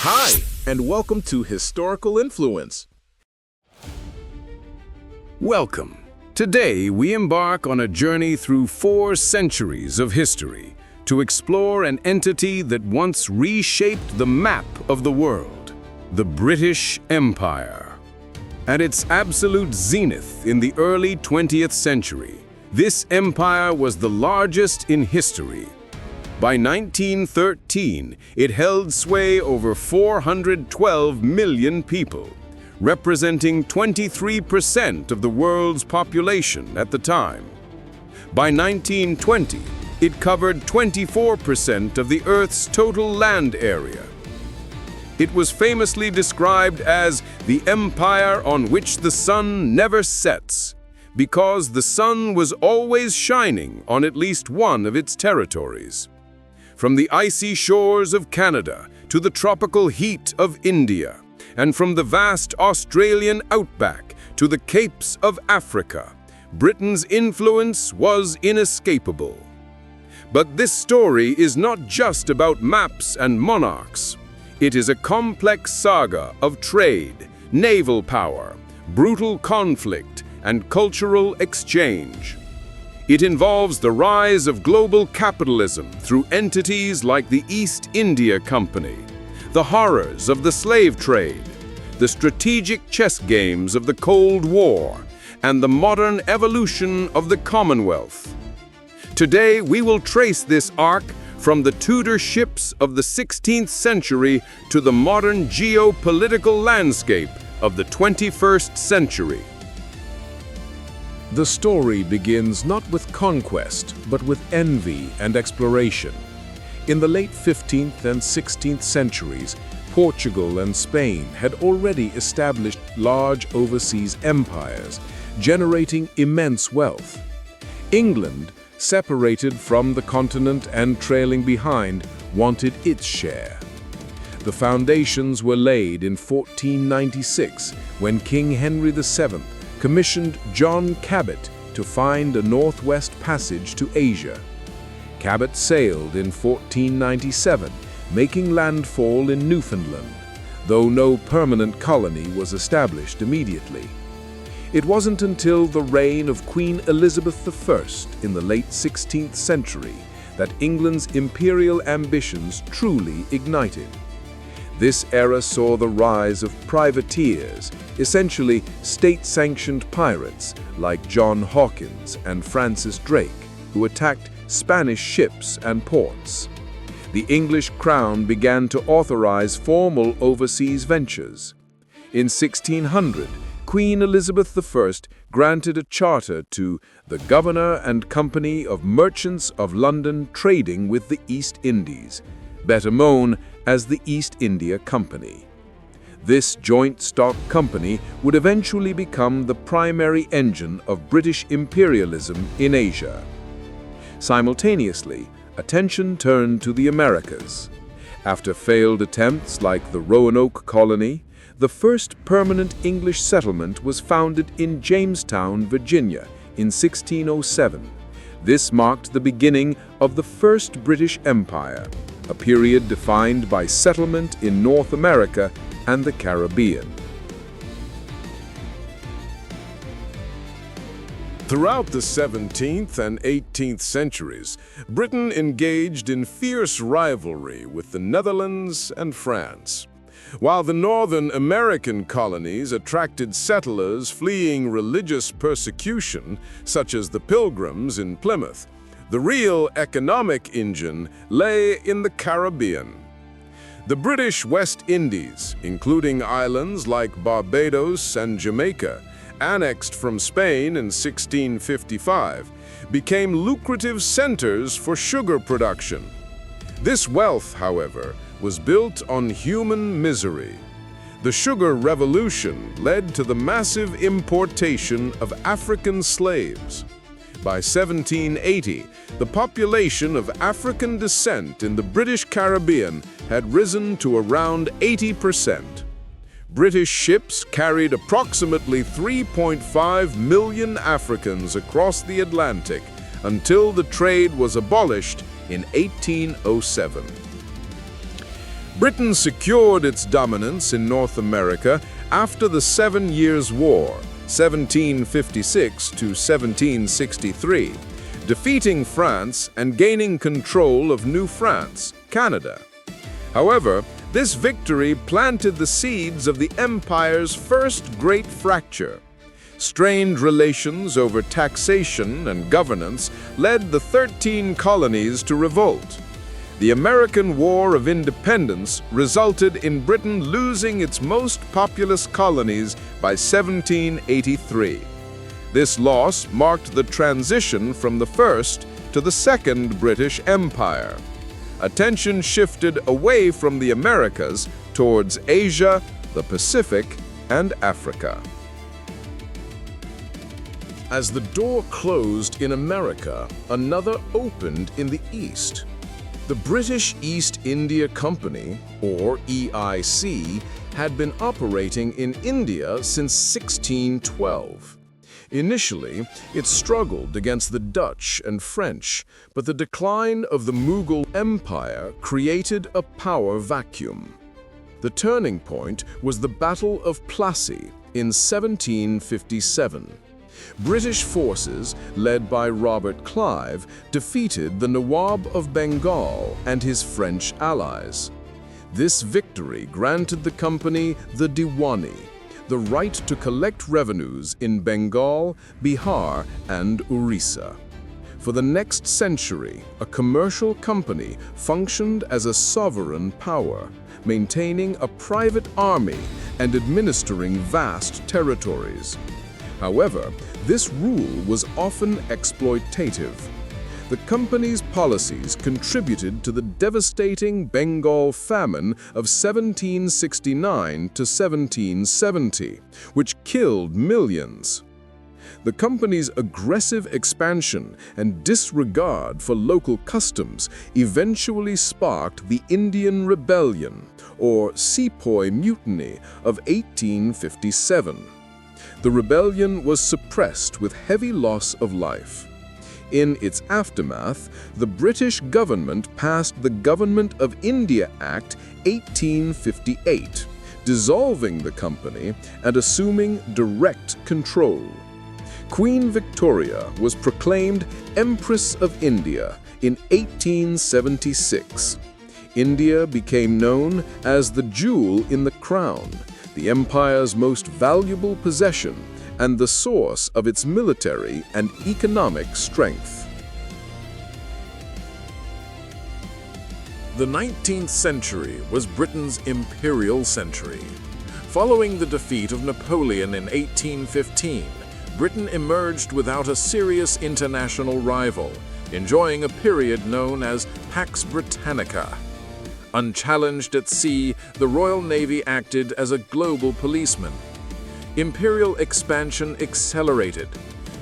Hi, and welcome to Historical Influence. Welcome. Today, we embark on a journey through 4 centuries of history to explore an entity that once reshaped the map of the world, the British Empire. At its absolute zenith in the early 20th century, this empire was the largest in history. By 1913, it held sway over 412 million people, representing 23% of the world's population at the time. By 1920, it covered 24% of the Earth's total land area. It was famously described as the empire on which the sun never sets, because the sun was always shining on at least one of its territories. From the icy shores of Canada to the tropical heat of India, and from the vast Australian outback to the capes of Africa, Britain's influence was inescapable. But this story is not just about maps and monarchs. It is a complex saga of trade, naval power, brutal conflict, and cultural exchange. It involves the rise of global capitalism through entities like the East India Company, the horrors of the slave trade, the strategic chess games of the Cold War, and the modern evolution of the Commonwealth. Today, we will trace this arc from the Tudor ships of the 16th century to the modern geopolitical landscape of the 21st century. The story begins not with conquest, but with envy and exploration. In the late 15th and 16th centuries, Portugal and Spain had already established large overseas empires, generating immense wealth. England, separated from the continent and trailing behind, wanted its share. The foundations were laid in 1496 when King Henry VII commissioned John Cabot to find a northwest passage to Asia. Cabot sailed in 1497, making landfall in Newfoundland, though no permanent colony was established immediately. It wasn't until the reign of Queen Elizabeth I in the late 16th century that England's imperial ambitions truly ignited. This era saw the rise of privateers, essentially state-sanctioned pirates like John Hawkins and Francis Drake, who attacked Spanish ships and ports. The English crown began to authorize formal overseas ventures. In 1600, Queen Elizabeth I granted a charter to the Governor and Company of Merchants of London trading with the East Indies, better known as the East India Company. This joint stock company would eventually become the primary engine of British imperialism in Asia. Simultaneously, attention turned to the Americas. After failed attempts like the Roanoke colony, the first permanent English settlement was founded in Jamestown, Virginia, in 1607. This marked the beginning of the First British Empire, a period defined by settlement in North America and the Caribbean. Throughout the 17th and 18th centuries, Britain engaged in fierce rivalry with the Netherlands and France. While the Northern American colonies attracted settlers fleeing religious persecution, such as the Pilgrims in Plymouth, the real economic engine lay in the Caribbean. The British West Indies, including islands like Barbados and Jamaica, annexed from Spain in 1655, became lucrative centers for sugar production. This wealth, however, was built on human misery. The Sugar Revolution led to the massive importation of African slaves. By 1780, the population of African descent in the British Caribbean had risen to around 80%. British ships carried approximately 3.5 million Africans across the Atlantic until the trade was abolished in 1807. Britain secured its dominance in North America after the 7 Years' War, 1756 to 1763, defeating France and gaining control of New France, Canada. However, this victory planted the seeds of the empire's first great fracture. Strained relations over taxation and governance led the 13 colonies to revolt. The American War of Independence resulted in Britain losing its most populous colonies by 1783. This loss marked the transition from the First to the Second British Empire. Attention shifted away from the Americas towards Asia, the Pacific, and Africa. As the door closed in America, another opened in the East. The British East India Company, or EIC, had been operating in India since 1612. Initially, it struggled against the Dutch and French, but the decline of the Mughal Empire created a power vacuum. The turning point was the Battle of Plassey in 1757. British forces, led by Robert Clive, defeated the Nawab of Bengal and his French allies. This victory granted the company the Diwani, the right to collect revenues in Bengal, Bihar, and Orissa. For the next century, a commercial company functioned as a sovereign power, maintaining a private army and administering vast territories. However, this rule was often exploitative. The company's policies contributed to the devastating Bengal famine of 1769 to 1770, which killed millions. The company's aggressive expansion and disregard for local customs eventually sparked the Indian Rebellion, or Sepoy Mutiny, of 1857. The rebellion was suppressed with heavy loss of life. In its aftermath, the British government passed the Government of India Act 1858, dissolving the company and assuming direct control. Queen Victoria was proclaimed Empress of India in 1876. India became known as the jewel in the crown, the empire's most valuable possession and the source of its military and economic strength. The 19th century was Britain's imperial century. Following the defeat of Napoleon in 1815, Britain emerged without a serious international rival, enjoying a period known as Pax Britannica. Unchallenged at sea, the Royal Navy acted as a global policeman. Imperial expansion accelerated.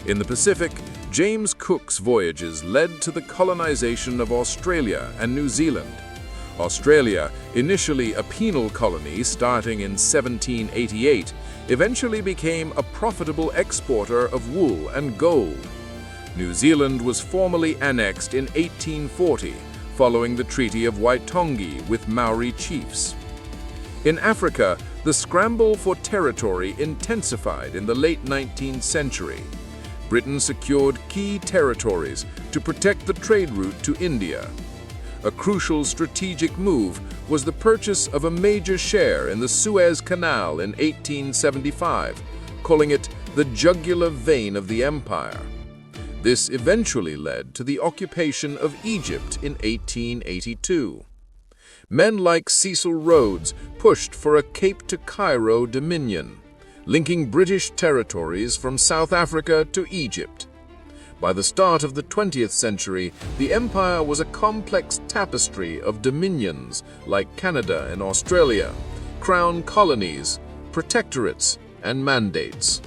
In the Pacific, James Cook's voyages led to the colonization of Australia and New Zealand. Australia, initially a penal colony starting in 1788, eventually became a profitable exporter of wool and gold. New Zealand was formally annexed in 1840, following the Treaty of Waitangi with Maori chiefs. In Africa, the scramble for territory intensified in the late 19th century. Britain secured key territories to protect the trade route to India. A crucial strategic move was the purchase of a major share in the Suez Canal in 1875, calling it the jugular vein of the empire. This eventually led to the occupation of Egypt in 1882. Men like Cecil Rhodes pushed for a Cape to Cairo dominion, linking British territories from South Africa to Egypt. By the start of the 20th century, the empire was a complex tapestry of dominions like Canada and Australia, crown colonies, protectorates, and mandates.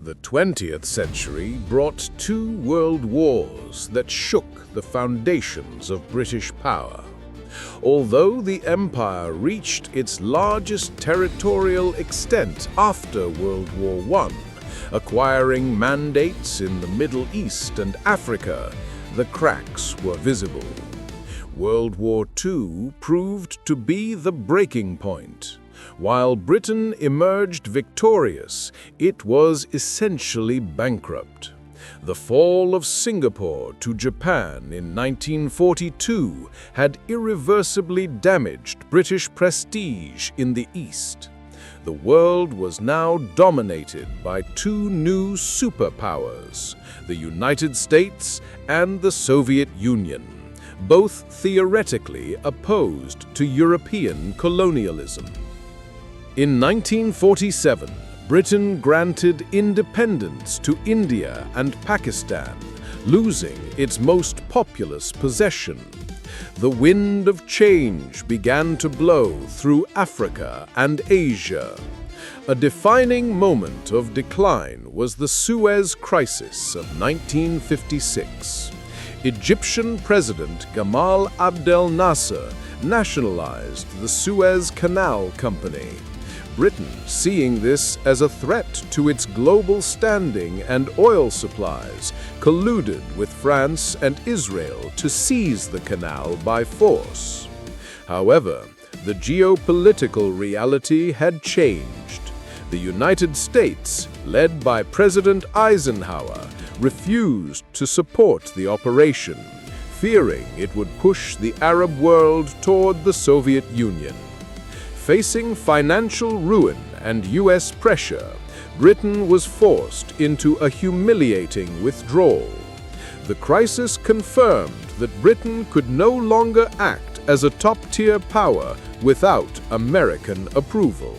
The 20th century brought two world wars that shook the foundations of British power. Although the empire reached its largest territorial extent after World War I, acquiring mandates in the Middle East and Africa, the cracks were visible. World War II proved to be the breaking point. While Britain emerged victorious, it was essentially bankrupt. The fall of Singapore to Japan in 1942 had irreversibly damaged British prestige in the East. The world was now dominated by two new superpowers, the United States and the Soviet Union, both theoretically opposed to European colonialism. In 1947, Britain granted independence to India and Pakistan, losing its most populous possession. The wind of change began to blow through Africa and Asia. A defining moment of decline was the Suez Crisis of 1956. Egyptian President Gamal Abdel Nasser nationalized the Suez Canal Company. Britain, seeing this as a threat to its global standing and oil supplies, colluded with France and Israel to seize the canal by force. However, the geopolitical reality had changed. The United States, led by President Eisenhower, refused to support the operation, fearing it would push the Arab world toward the Soviet Union. Facing financial ruin and U.S. pressure, Britain was forced into a humiliating withdrawal. The crisis confirmed that Britain could no longer act as a top-tier power without American approval.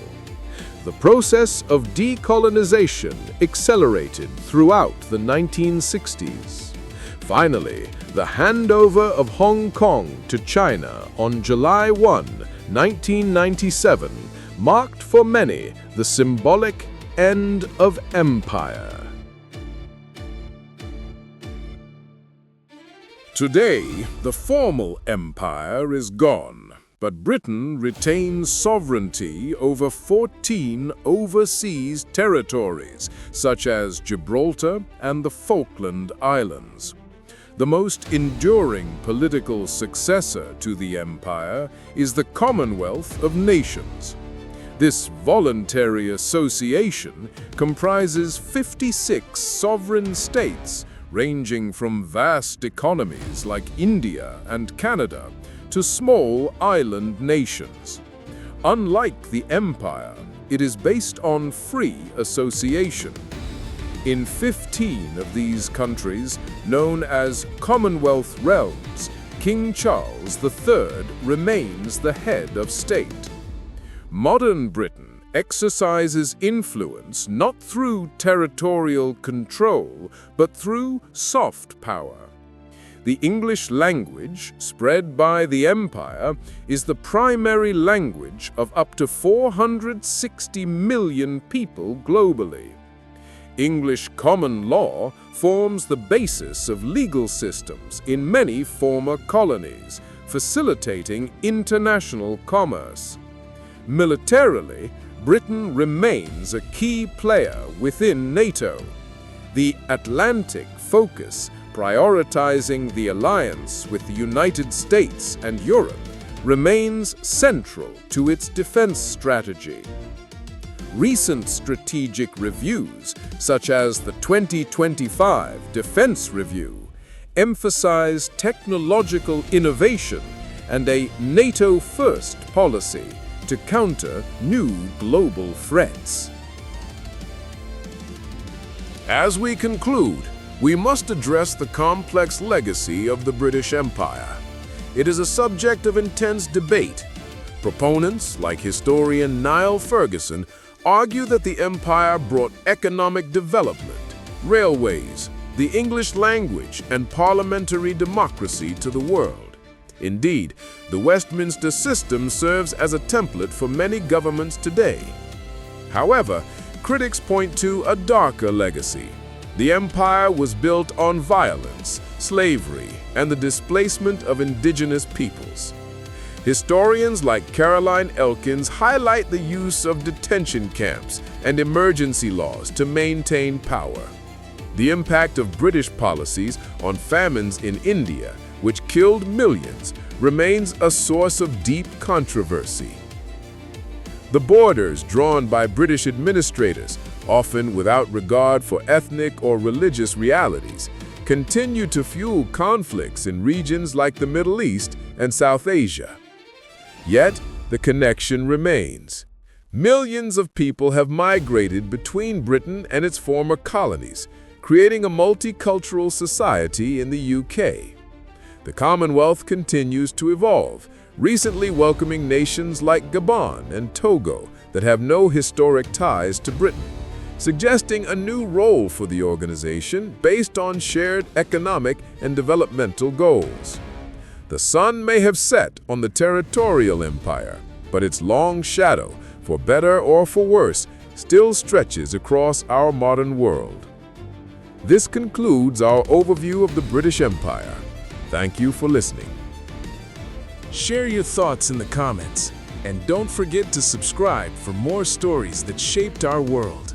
The process of decolonization accelerated throughout the 1960s. Finally, the handover of Hong Kong to China on July 1, 1997, marked for many the symbolic end of empire. Today, the formal empire is gone, but Britain retains sovereignty over 14 overseas territories, such as Gibraltar and the Falkland Islands. The most enduring political successor to the empire is the Commonwealth of Nations. This voluntary association comprises 56 sovereign states, ranging from vast economies like India and Canada to small island nations. Unlike the empire, it is based on free association. In 15 of these countries, known as Commonwealth realms, King Charles III remains the head of state. Modern Britain exercises influence not through territorial control, but through soft power. The English language, spread by the empire, is the primary language of up to 460 million people globally. English common law forms the basis of legal systems in many former colonies, facilitating international commerce. Militarily, Britain remains a key player within NATO. The Atlantic focus, prioritizing the alliance with the United States and Europe, remains central to its defense strategy. Recent strategic reviews, such as the 2025 Defense Review, emphasize technological innovation and a NATO-first policy to counter new global threats. As we conclude, we must address the complex legacy of the British Empire. It is a subject of intense debate. Proponents, like historian Niall Ferguson, argue that the empire brought economic development, railways, the English language, and parliamentary democracy to the world. Indeed, the Westminster system serves as a template for many governments today. However, critics point to a darker legacy. The empire was built on violence, slavery, and the displacement of indigenous peoples. Historians like Caroline Elkins highlight the use of detention camps and emergency laws to maintain power. The impact of British policies on famines in India, which killed millions, remains a source of deep controversy. The borders drawn by British administrators, often without regard for ethnic or religious realities, continue to fuel conflicts in regions like the Middle East and South Asia. Yet, the connection remains. Millions of people have migrated between Britain and its former colonies, creating a multicultural society in the UK. The Commonwealth continues to evolve, recently welcoming nations like Gabon and Togo that have no historic ties to Britain, suggesting a new role for the organization based on shared economic and developmental goals. The sun may have set on the territorial empire, but its long shadow, for better or for worse, still stretches across our modern world. This concludes our overview of the British Empire. Thank you for listening. Share your thoughts in the comments, and don't forget to subscribe for more stories that shaped our world.